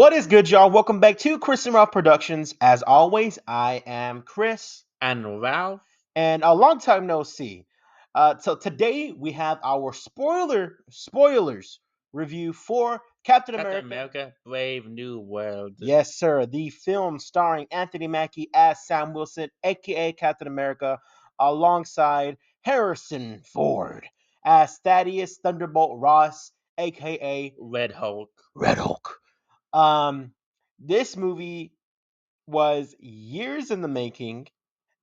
What is good, y'all? Welcome back to Chris and Ralph Productions. As always, I am Chris, And Ralph, and a long time no see. So today we have our spoilers review for Captain Captain America. America, Brave New World. Yes, sir. The film starring Anthony Mackie as Sam Wilson, aka Captain America, alongside Harrison Ford as Thaddeus Thunderbolt Ross, aka Red Hulk. Red Hulk. Um, this movie was years in the making.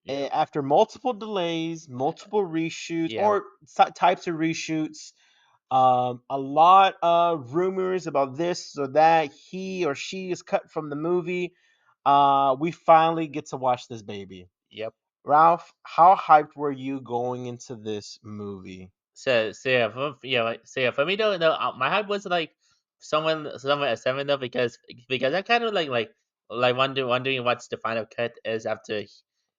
Yep. After multiple delays, multiple reshoots, Yeah. or types of reshoots, a lot of rumors about this or that, he or she is cut from the movie. We finally get to watch this baby. Yep. Ralph, how hyped were you going into this movie? For me though, no, my hype was like someone at seven though because I kind of like wondering what's the final cut is after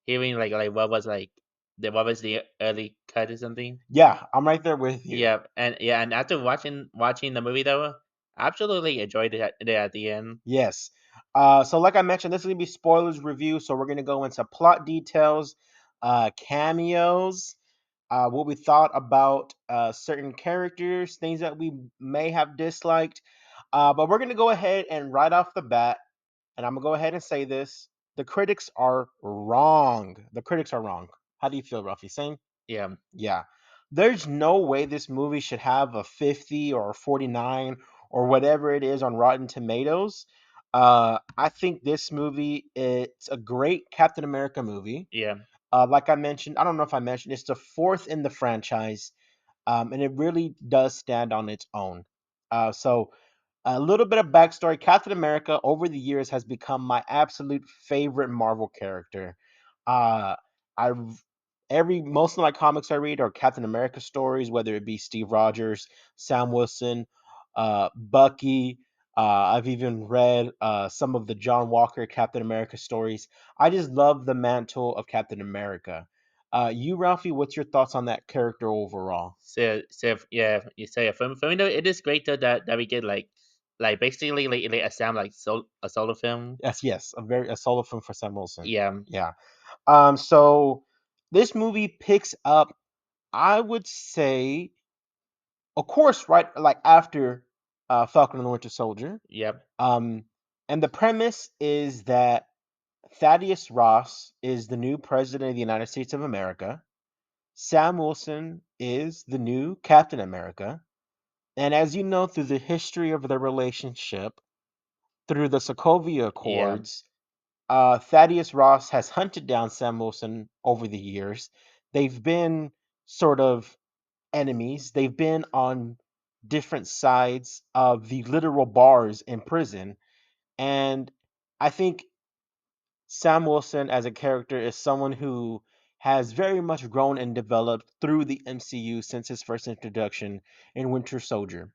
hearing what was the early cut or something. Yeah, I'm right there with you. And after watching the movie though, I absolutely enjoyed it at the end. Yes. So like I mentioned, this is gonna be spoilers review. So we're gonna go into plot details, cameos, what we thought about certain characters, things that we may have disliked. But we're gonna go ahead and right off the bat, and I'm gonna go ahead and say this: the critics are wrong. The critics are wrong. How do you feel, Ruffy? Same? Yeah. Yeah. There's no way this movie should have a 50 or a 49 or whatever it is on Rotten Tomatoes. I think this movie, it's a great Captain America movie. Yeah. Like I mentioned, I don't know if I mentioned, it's the fourth in the franchise, and it really does stand on its own. So a little bit of backstory: Captain America over the years has become my absolute favorite Marvel character. Uh, I've most of my comics I read are Captain America stories, whether it be Steve Rogers, Sam Wilson, Bucky. I've even read some of the John Walker Captain America stories. I just love the mantle of Captain America. You, Ralphie, what's your thoughts on that character overall? You say for me though, it is great though that we get basically like a Sam a solo film. Yes, yes, a solo film for Sam Wilson. Yeah. Yeah. So this movie picks up, I would say, of course, right, like after Falcon and the Winter Soldier. Yep. Um, and the premise is that Thaddeus Ross is the new president of the United States of America. Sam Wilson is the new Captain America. And as you know, through the history of their relationship, through the Sokovia Yeah. Accords, Thaddeus Ross has hunted down Sam Wilson over the years. They've been sort of enemies. They've been on different sides of the literal bars in prison. And I think Sam Wilson as a character is someone who has very much grown and developed through the MCU since his first introduction in Winter Soldier.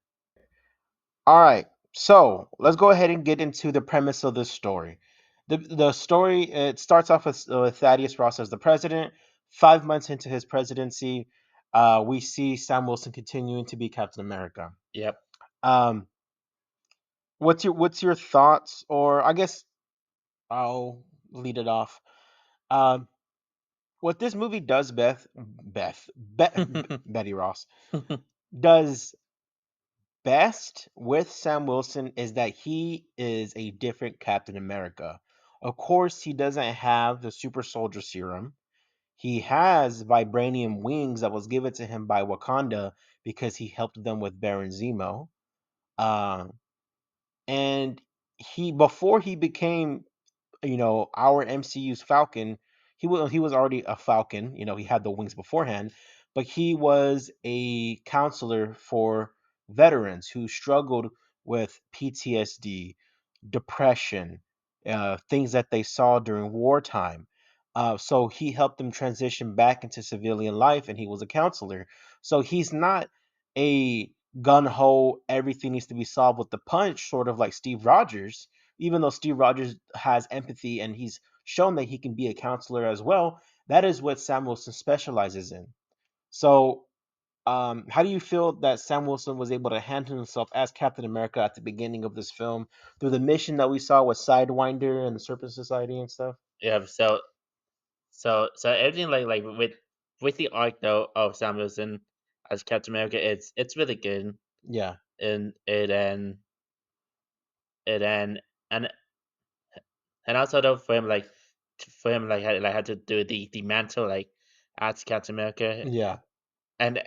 All right, so let's go ahead and get into the premise of this story. The story, it starts off with Thaddeus Ross as the president. 5 months into his presidency, we see Sam Wilson continuing to be Captain America. Yep. Um, what's your thoughts, or I guess I'll lead it off. Um, what this movie does, Betty Ross does best with Sam Wilson is that he is a different Captain America. Of course, he doesn't have the super soldier serum. He has vibranium wings that was given to him by Wakanda because he helped them with Baron Zemo. Um, and he before he became, our MCU's Falcon, he was already a Falcon. He had the wings beforehand, but he was a counselor for veterans who struggled with PTSD, depression, things that they saw during wartime. So he helped them transition back into civilian life, and he was a counselor. So he's not a gun ho, everything needs to be solved with the punch, sort of like Steve Rogers. Even though Steve Rogers has empathy and he's shown that he can be a counselor as well, that is what Sam Wilson specializes in. So How do you feel that Sam Wilson was able to handle himself as Captain America at the beginning of this film through the mission that we saw with Sidewinder and the Serpent Society and stuff? Yeah. So everything like with the arc though of Sam Wilson as Captain America, it's really good. Yeah, And and and and also though for him had to do the mantle like as Captain America. yeah, and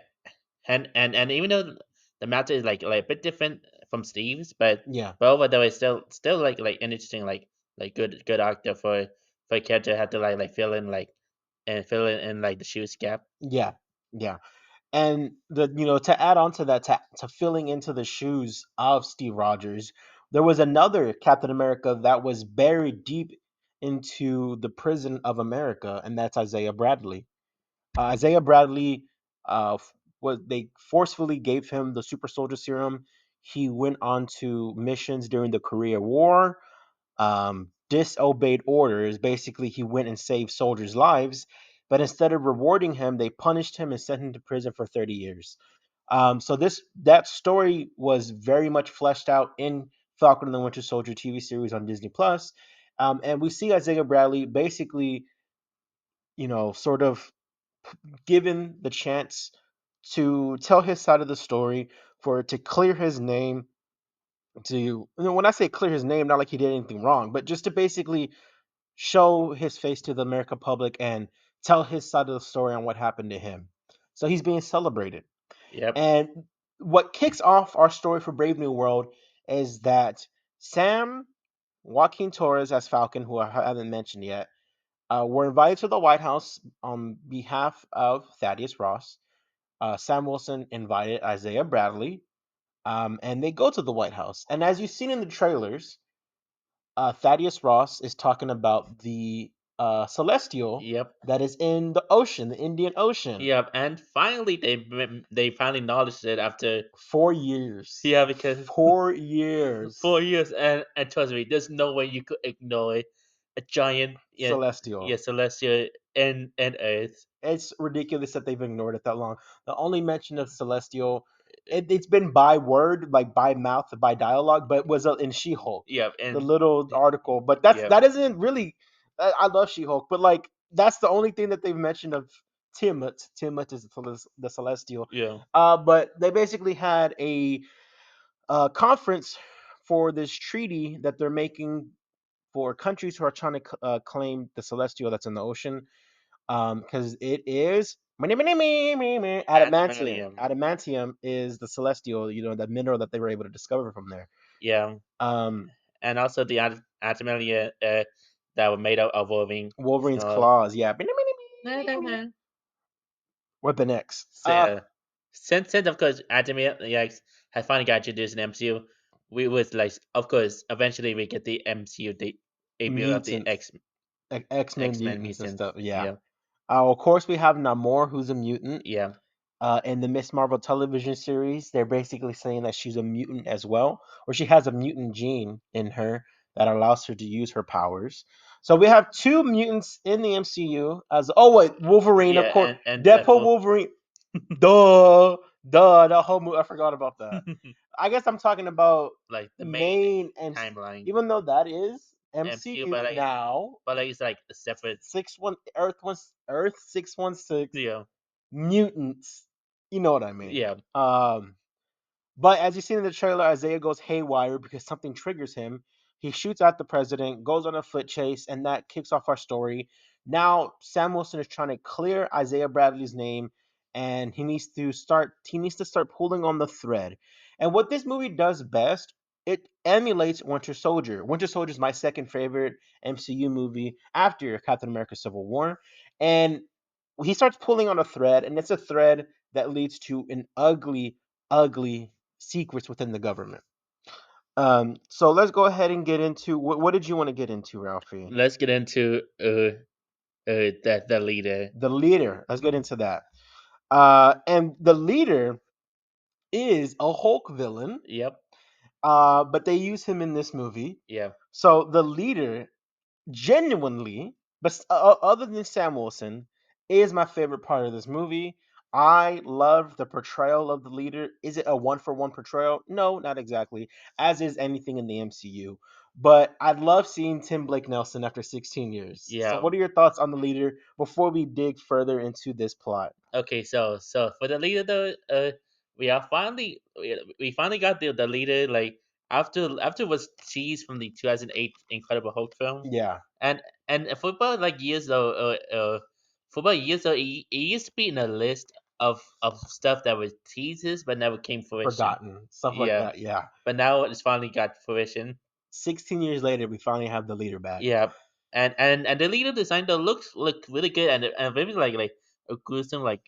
and even though the matter is like a bit different from Steve's, yeah, but although it's still like an interesting like good actor for a character had to like fill in like and fill in like the shoes gap. yeah, yeah. And the to add on to that, to filling into the shoes of Steve Rogers, there was another Captain America that was buried deep into the prison of America, and that's Isaiah Bradley. Isaiah Bradley, was they forcefully gave him the super soldier serum. He went on to missions during the Korea War, disobeyed orders. Basically, he went and saved soldiers' lives, but instead of rewarding him, they punished him and sent him to prison for 30 years. So that story was very much fleshed out in Falcon and the Winter Soldier TV series on Disney Plus, and we see Isaiah Bradley basically, sort of given the chance to tell his side of the story, for to clear his name, when I say clear his name, not like he did anything wrong, but just to basically show his face to the American public and tell his side of the story on what happened to him. So he's being celebrated. Yep, And what kicks off our story for Brave New World is that Sam, Joaquin Torres as Falcon, who I haven't mentioned yet, were invited to the White House on behalf of Thaddeus Ross. Sam Wilson invited Isaiah Bradley, and they go to the White House. And as you've seen in the trailers, Thaddeus Ross is talking about the celestial yep, that is in the ocean, the Indian Ocean. yep. And finally, they finally acknowledged it after 4 years. yeah because 4 years. And trust me, there's no way you could ignore a giant yeah Celestial. celestial and Earth. It's ridiculous that they've ignored it that long. The only mention of Celestial, it's been by word, like by mouth, by dialogue, but it was in She-Hulk, Yep, the and little article. But yep, that isn't really. I love She-Hulk, but like that's the only thing that they've mentioned of Tiamat. Tiamat is the Celestial. yeah, But they basically had a conference for this treaty that they're making for countries who are trying to claim the Celestial that's in the ocean, because it is adamantium. adamantium. Adamantium is the celestial, the mineral that they were able to discover from there. Yeah, Um, and also the adamantium that were made of Wolverine. Wolverine's So, claws, yeah. Weapon X. so since of course adamantium yeah, has finally got introduced in MCU, we was like of course eventually we get the MCU debut of the Mutants, X-Men X Men mutants and mutants. stuff. Yeah. Yeah, Of course, we have Namor, who's a mutant. yeah, In the Miss Marvel television series, they're basically saying that she's a mutant as well, or she has a mutant gene in her that allows her to use her powers. So we have two mutants in the MCU. As oh wait, Wolverine, of yeah, course, and Deadpool, Deadpool. Wolverine, duh, that whole movie. I forgot about that. I guess I'm talking about Like the main main MC, timeline even though that is MCU, MCU now. but like it's like a separate. 616 Yeah, mutants. You know what I mean. yeah, But as you see in the trailer, Isaiah goes haywire because something triggers him. He shoots at the president, goes on a foot chase, and that kicks off our story. Now Sam Wilson is trying to clear Isaiah Bradley's name, and he needs to start pulling on the thread. And what this movie does best, it emulates Winter Soldier. Winter Soldier is my second favorite MCU movie after Captain America: Civil War, and he starts pulling on a thread, and it's a thread that leads to an ugly, ugly secrets within the government. So let's go ahead and get into what did you want to get into, Ralphie? let's get into the leader. The leader. Let's get into that. And the leader is a Hulk villain, Yep, but they use him in this movie. yeah, So the leader, genuinely, but other than Sam Wilson, is my favorite part of this movie. I love the portrayal of the leader. Is it a one for one portrayal? No, not exactly, as is anything in the MCU. But I love seeing Tim Blake Nelson after 16 years. So, Yeah. what are your thoughts on the leader before we dig further into this plot? Okay, so for the leader though, we finally got the leader like after it was teased from the 2008 Incredible Hulk film, Yeah, and for about like years though, for about years though, it used to be in a list of stuff that was teases but never came fruition. forgotten. Stuff like Yeah, that. Yeah. but now it's finally got fruition. 16 years later, we finally have the leader back. Yeah, and the leader design though look really good and maybe like a gruesome like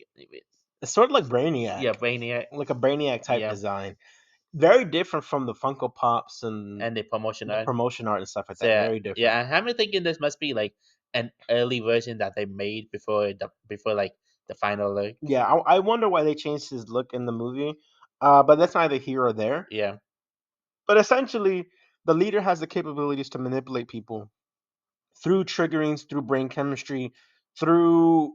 It's sort of like Brainiac, yeah Brainiac. like a Brainiac type Yeah, design. Very different from the Funko Pops and and the promotion the art. promotion art and stuff like So that. Very different. yeah, I'm thinking this must be like an early version that they made before like the final look. Yeah, I wonder why they changed his look in the movie. But that's neither here or there. Yeah, But essentially, the leader has the capabilities to manipulate people through triggerings, through brain chemistry, through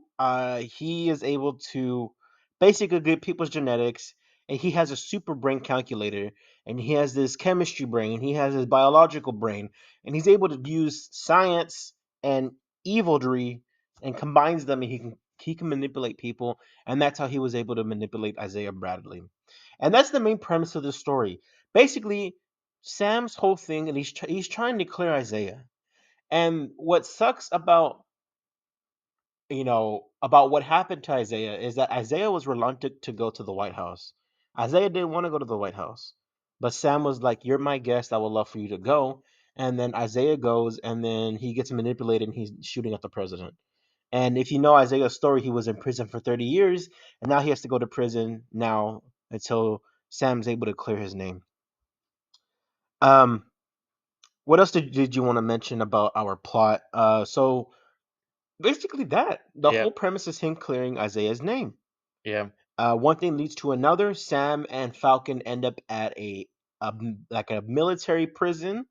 he is able to basically get people's genetics, and he has a super brain calculator, and he has this chemistry brain, he has his biological brain, and he's able to use science and evilry and combines them, and he can manipulate people, and that's how he was able to manipulate Isaiah Bradley. And that's the main premise of the story. Basically, Sam's whole thing, and he's trying to clear Isaiah. And what sucks about about what happened to Isaiah is that Isaiah was reluctant to go to the White House. Isaiah didn't want to go to the White House, but Sam was like, "You're my guest. I would love for you to go." And then Isaiah goes, and then he gets manipulated, and he's shooting at the president. And if you know Isaiah's story, he was in prison for 30 years, and now he has to go to prison now until Sam's able to clear his name. Um, what else did you want to mention about our plot? So basically that the yeah, whole premise is him clearing Isaiah's name. yeah, One thing leads to another. Sam and Falcon end up at like a military prison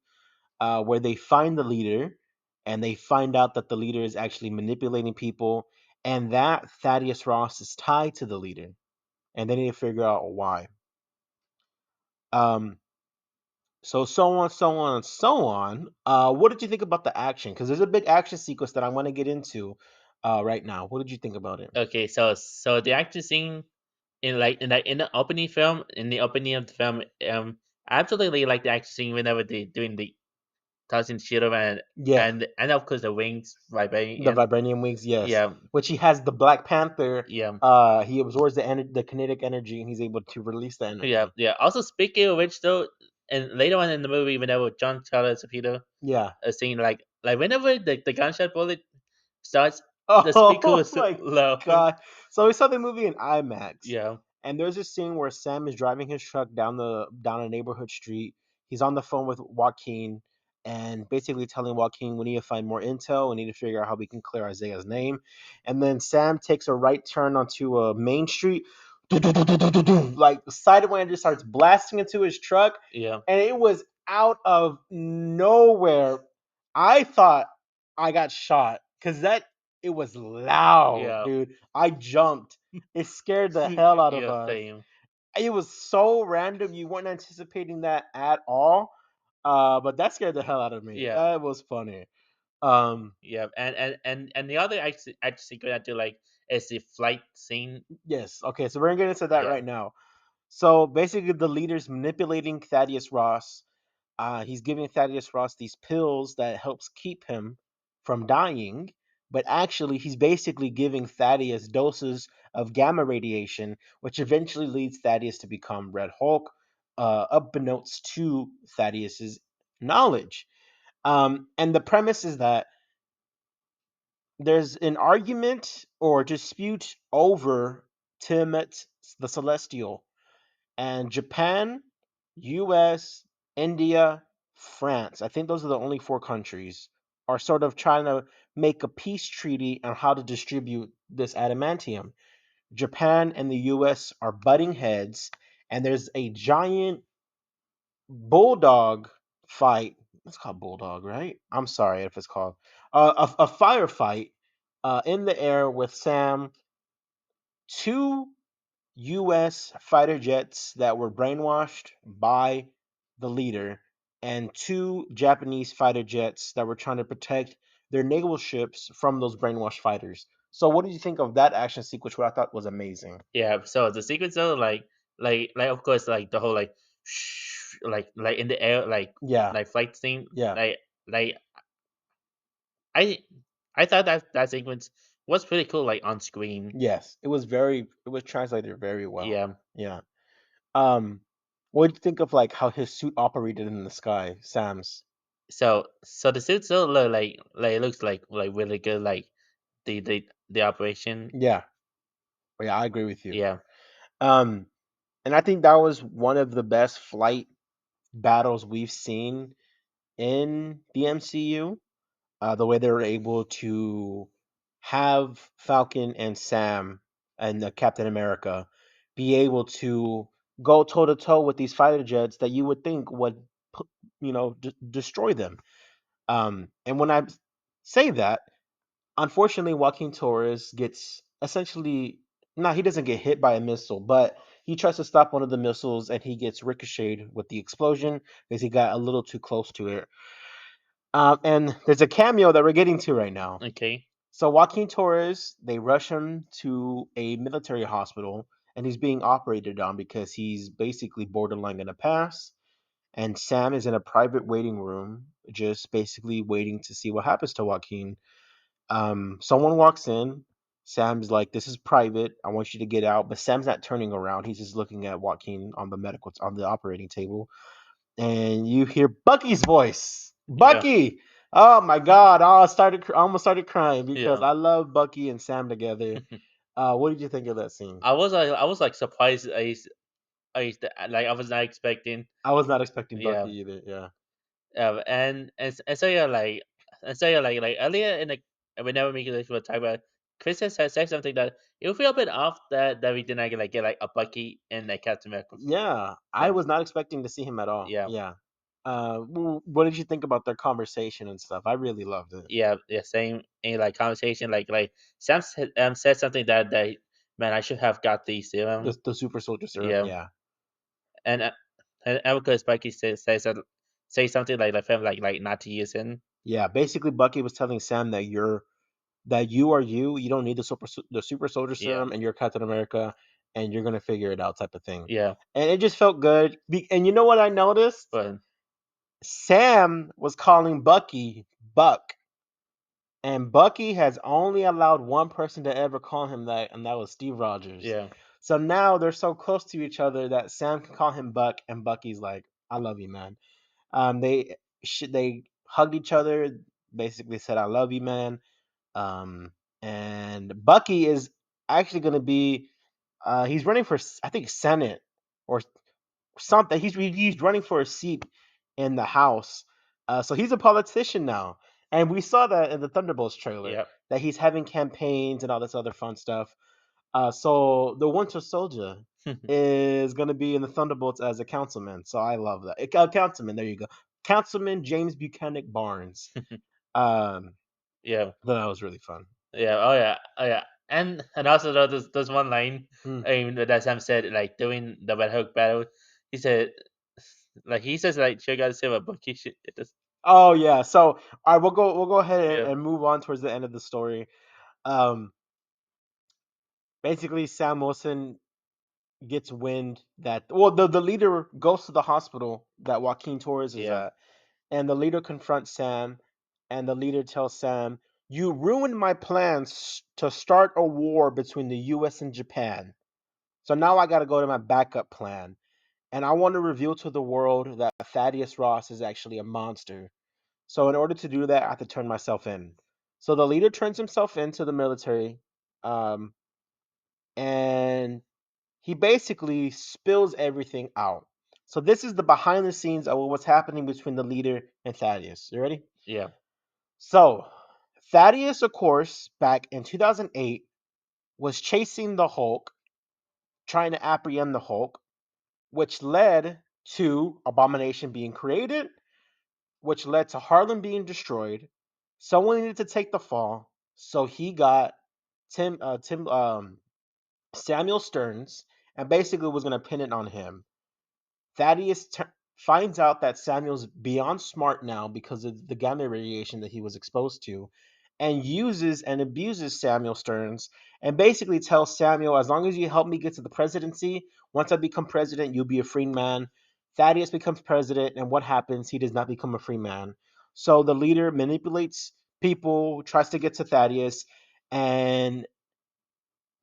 where they find the leader, and they find out that the leader is actually manipulating people, and that Thaddeus Ross is tied to the leader, and they need to figure out why. Um, so on, so on, so on. What did you think about the action? Because there's a big action sequence that I want to get into right now. What did you think about it? okay, so the action scene in the opening film in the opening of the film, I absolutely like the action scene whenever they doing the tossing shield around Yeah, and of course the wings the vibrating. vibranium wings, yes. Yeah, Which he has the Black Panther. yeah, He absorbs the kinetic energy, and he's able to release the yeah, energy. yeah. Also speaking of which though, and later on in the movie whenever John Charles Peter Yeah. a scene like whenever the gunshot bullet starts, the speaker Oh was so my low. god! So we saw the movie in IMAX, Yeah, and there's a scene where Sam is driving his truck down a neighborhood street. He's on the phone with Joaquin, and basically telling Joaquin, we need to find more intel. We need to figure out how we can clear Isaiah's name. And then Sam takes a right turn onto a main street. Like the sidewinder just starts blasting into his truck, yeah, and it was out of nowhere. I thought I got shot because that it was loud, yeah, dude. I jumped. It scared the hell out of yeah. us. Same. It was so random. You weren't anticipating that at all. But that scared the hell out of me. Yeah, That was funny. Um, yeah. And the other action sequence I do like is the flight scene. yes. Okay, so we're gonna get into that Yeah, right now. So basically, the leader's manipulating Thaddeus Ross. He's giving Thaddeus Ross these pills that helps keep him from dying, but actually he's basically giving Thaddeus doses of gamma radiation, which eventually leads Thaddeus to become Red Hulk, unbeknownst to Thaddeus's knowledge. And the premise is that there's an argument or dispute over Tiamat the Celestial, and Japan, US, India, France, I think those are the only four countries, are sort of trying to make a peace treaty on how to distribute this adamantium. Japan and the US are butting heads, and there's a giant bulldog fight. It's called bulldog, right? I'm sorry if it's called a firefight in the air with Sam two U.S. fighter jets that were brainwashed by the leader, and two Japanese fighter jets that were trying to protect their naval ships from those brainwashed fighters. So, what did you think of that action sequence? What I thought was amazing. Yeah. So the sequence though, like of course, like the whole like, like in the air, Yeah, like flight scene, yeah, like I I thought that sequence was pretty cool, like on screen. yes. It was translated very well. Yeah. Yeah. Um, what did you think of like how his suit operated in the sky, Sam's? So the suit still look like it looks like really good, like the operation. Yeah, yeah, I agree with you. Yeah. Um, and I think that was one of the best flight battles we've seen in the MCU. The way they were able to have Falcon and Sam and Captain America be able to go toe to toe with these fighter jets that you would think would, destroy them. And when I say that, unfortunately, Joaquin Torres gets essentially, he doesn't get hit by a missile, but he tries to stop one of the missiles and he gets ricocheted with the explosion because he got a little too close to it. And there's a cameo that we're getting to right now. Okay. So Joaquin Torres, they rush him to a military hospital and he's being operated on because he's basically borderline gonna pass. And Sam is in a private waiting room, just basically waiting to see what happens to Joaquin. Someone walks in. Sam's like, "This is private. I want you to get out." But Sam's not turning around. He's just looking at Joaquin on the operating table, and you hear Bucky's voice. Yeah. Bucky! Oh my God! I almost started crying because Yeah. I love Bucky and Sam together. What did you think of that scene? I was like surprised. Like I was not expecting. I was not expecting Bucky Yeah. either. Yeah. And so yeah, like earlier in the whenever we get to talk about, Chris has said something that it would feel a bit off that we didn't get like a Bucky in a Captain America Yeah, I film. was not expecting to see him at all. Yeah. Yeah. What did you think about their conversation and stuff? I really loved it. Yeah, yeah, same in like conversation, like said something that man, I should have got the serum. The super soldier serum. Yeah. Yeah. and uh, and because Bucky say something like him like not to use him. Yeah. Basically, Bucky was telling Sam that you are you. You don't need the super soldier Yeah. serum, and you're Captain America, and you're gonna figure it out, type of thing. Yeah. And it just felt good. And you know what I noticed? But Sam was calling Bucky Buck, and Bucky has only allowed one person to ever call him that, and that was Steve Rogers. yeah. So now they're so close to each other that Sam can call him Buck, and Bucky's like, "I love you, man." They hugged each other, basically said, "I love you, man." Um, and Bucky is actually going to be, he's running for, I think, Senate or something. He's running for a seat in the House. So he's a politician now, and we saw that in the Thunderbolts trailer Yeah. that he's having campaigns and all this other fun stuff. So the Winter Soldier is going to be in the Thunderbolts as a councilman. So I love that. Councilman, there you go. Councilman James Buchanan Barnes. Um, Yeah. that was really fun. Yeah. Oh yeah. Oh yeah. And also there's one line Hmm. that Sam said like during the Red Hulk battle. He said he says like sure gotta save a Bucky shit. It just Oh yeah. So all right, we'll go ahead yeah. and move on towards the end of the story. Um, Basically, Sam Wilson gets wind that, well, the leader goes to the hospital that Joaquin Torres is Yeah. at, and the leader confronts Sam, and the leader tells Sam, "You ruined my plans to start a war between the U.S. and Japan. So now I got to go to my backup plan, and I want to reveal to the world that Thaddeus Ross is actually a monster. So in order to do that, I have to turn myself in." So the leader turns himself into the military, um, and he basically spills everything out. So this is the behind the scenes of what's happening between the leader and Thaddeus. You ready? Yeah. So Thaddeus, of course, back in 2008, was chasing the Hulk, trying to apprehend the Hulk, which led to Abomination being created, which led to Harlem being destroyed. Someone needed to take the fall, so he got Tim. Samuel Stearns, and basically was going to pin it on him. Thaddeus finds out that Samuel's beyond smart now because of the gamma radiation that he was exposed to, and uses and abuses Samuel Stearns, and basically tells Samuel, as long as you help me get to the presidency, once I become president, you'll be a free man. Thaddeus becomes president, and what happens? He does not become a free man. So the leader manipulates people, tries to get to Thaddeus, and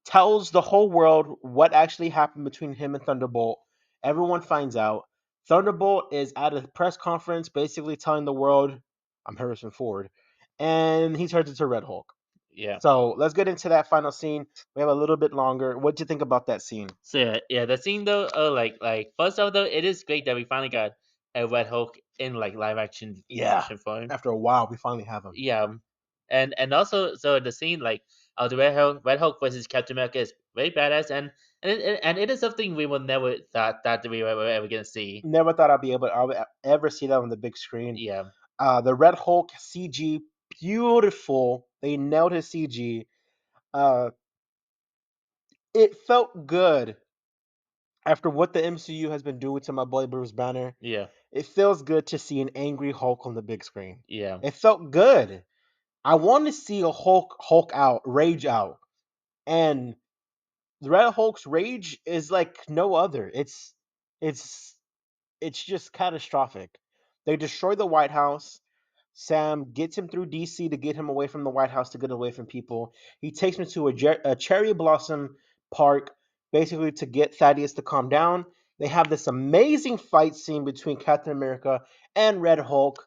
tells the whole world what actually happened between him and Thunderbolt. Everyone finds out. Thunderbolt is at a press conference basically telling the world, I'm Harrison Ford. And he turns into Red Hulk. Yeah. So let's get into that final scene. We have a little bit longer. What do you think about that scene? So yeah, the scene though, like first off though, it is great that we finally got a Red Hulk in like live Yeah. action form. After a while, we finally have him. Yeah, and also so the scene like of the Red Hulk versus Captain America is very badass, and it is something we will never thought that we were ever gonna see. Never thought I would ever see that on the big screen. Yeah, The Red Hulk CG, beautiful. They nailed his CG. Uh, it felt good after what the MCU has been doing to my boy Bruce Banner. yeah, It feels good to see an angry Hulk on the big screen. yeah, It felt good. I want to see a Hulk out, rage out, and the Red Hulk's rage is like no other. It's it's just catastrophic. They destroy the White House. Sam gets him through DC to get him away from the White House to get away from people. He takes him to a cherry blossom park, basically to get Thaddeus to calm down. They have this amazing fight scene between Captain America and Red Hulk.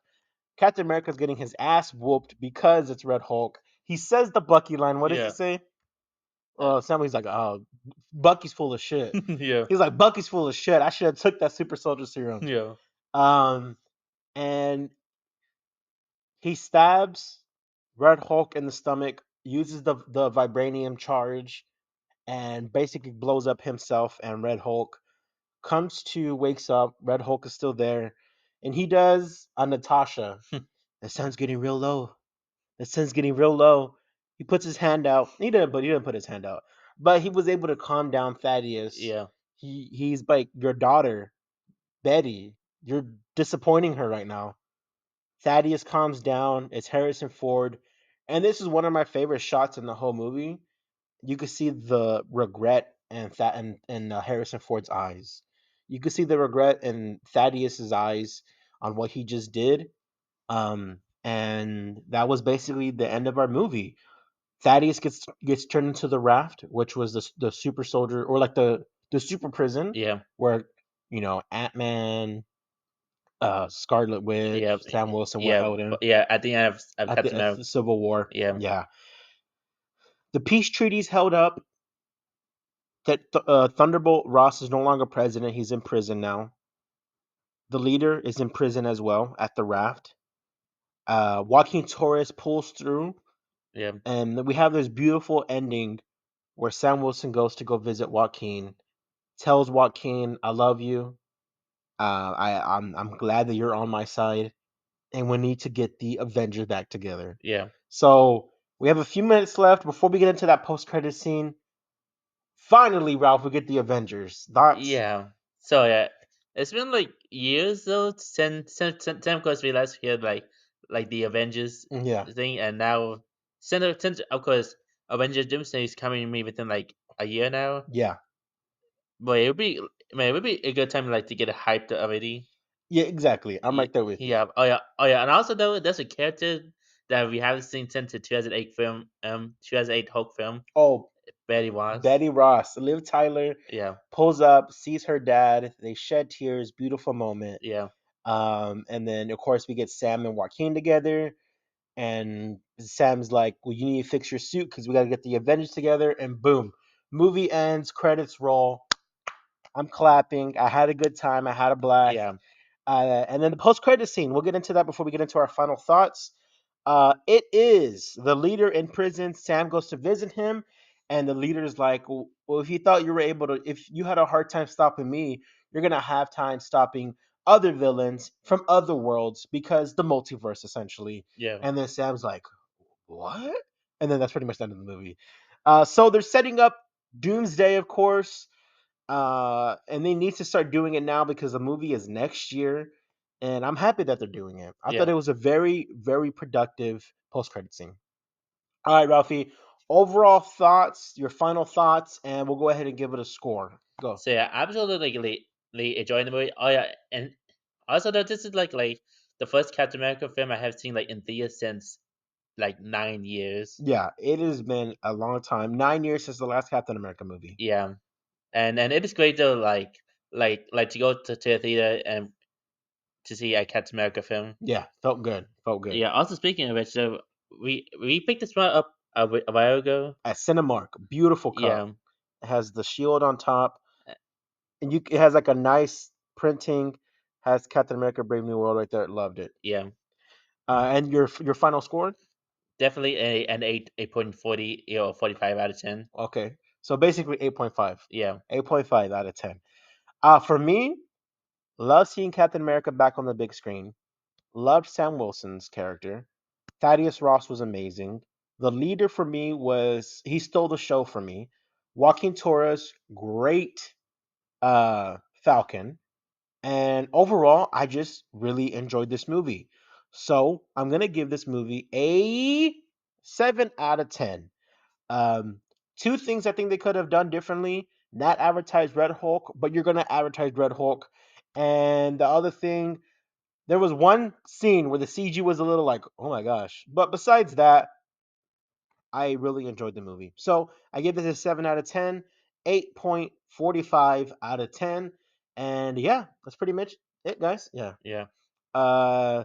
Captain America's getting his ass whooped because it's Red Hulk. He says the Bucky line. What does he yeah, say? uh, Somebody's like, "Oh, Bucky's full of shit." yeah, He's like, "Bucky's full of shit. I should have took that super soldier serum." yeah, Um, and he stabs Red Hulk in the stomach, uses the vibranium charge, and basically blows up himself and Red Hulk. Comes to, wakes up. Red Hulk is still there, and he does a Natasha. The sun's getting real low. The sun's getting real low. He puts his hand out. He didn't put his hand out, but he was able to calm down Thaddeus. yeah, He's like, your daughter Betty. You're disappointing her right now. Thaddeus calms down. It's Harrison Ford, and this is one of my favorite shots in the whole movie. You could see the regret and Harrison Ford's eyes. You could see the regret in Thaddeus's eyes on what he just did. And that was basically the end of our movie. Thaddeus gets turned into the raft, which was the super soldier, or like the super prison yeah, where Ant Man, Scarlet yeah, Witch, Sam Wilson were yeah, held in yeah. At the end of at Captain the America, Civil War. yeah, Yeah, the peace treaties held up. That Thunderbolt Ross is no longer president; he's in prison now. The leader is in prison as well at the raft. Joaquin Torres pulls through, yeah, and we have this beautiful ending where Sam Wilson goes to go visit Joaquin, tells Joaquin, "I love you. I'm glad that you're on my side, and we need to get the Avengers back together." yeah. So we have a few minutes left before we get into that post credit scene. Finally, Ralph, we get the Avengers. Thoughts? Yeah. So yeah, it's been like years though since of course we last heard like the Avengers Yeah, thing, and now since of course Avengers Doomsday is coming to me within like a year now. yeah, But it would be man, it would be a good time like to get it hyped already. yeah. Exactly. I'm right there with you. Yeah. Oh yeah. And also though, there's a character that we haven't seen since the 2008 film, 2008 Hulk film, Oh, Betty Ross. Betty Ross, Liv Tyler Yeah. pulls up, sees her dad. They shed tears. Beautiful moment. Yeah. And then of course we get Sam and Joaquin together, and Sam's like, "Well, you need to fix your suit because we got to get the Avengers together." And boom, movie ends, credits roll. I'm clapping. I had a good time. I had a blast. Yeah. And then the post credit scene. We'll get into that before we get into our final thoughts. It is the leader in prison. Sam goes to visit him, and the leader is like, "Well, if you thought you were able to, if you had a hard time stopping me, you're gonna have time stopping other villains from other worlds because the multiverse, essentially." Yeah. And then Sam's like, "What?" And then that's pretty much the end of the movie. So they're setting up. Doomsday, of course. And they need to start doing it now because the movie is next year, and I'm happy that they're doing it. I thought Yeah. it was a very, very productive post-credit scene. All right, Ralphie. Overall thoughts, your final thoughts, and we'll go ahead and give it a score. Go. So yeah, absolutely enjoying the movie. Oh yeah, and also though this is like the first Captain America film I have seen like in theaters since like 9 years. Yeah, it has been a long time. 9 years since the last Captain America movie. Yeah, and it is great though like to go to a theater and to see a Captain America film. Yeah, felt good. Felt good. Yeah. Also speaking of which, so we picked this one up a while ago. At Cinemark, beautiful cup. Yeah. It has the shield on top, uh, and it has like a nice printing. Has Captain America: Brave New World right there. Loved it. Yeah. And your final score? Definitely an 8.40 45 out of 10. Okay, so basically 8.5. Yeah. 8.5 out of 10. For me, love seeing Captain America back on the big screen. Loved Sam Wilson's character. Thaddeus Ross was amazing. The leader for me was he stole the show for me. Joaquin Torres, great Falcon. And overall, I just really enjoyed this movie. So I'm gonna give this movie a 7 out of 10. Um, Two things I think they could have done differently: not advertise Red Hulk, but you're gonna advertise Red Hulk. And the other thing, there was one scene where the CG was a little like, oh my gosh. But besides that, I really enjoyed the movie. So I give this a 7 out of 10, 8.45 out of 10. And yeah, that's pretty much it, guys. Yeah. Yeah. Uh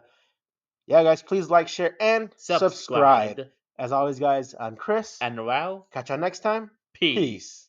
yeah, guys, please like, share, and subscribe. Subscribe. As always, guys, I'm Chris. And wow, Catch y'all next time. peace. Peace.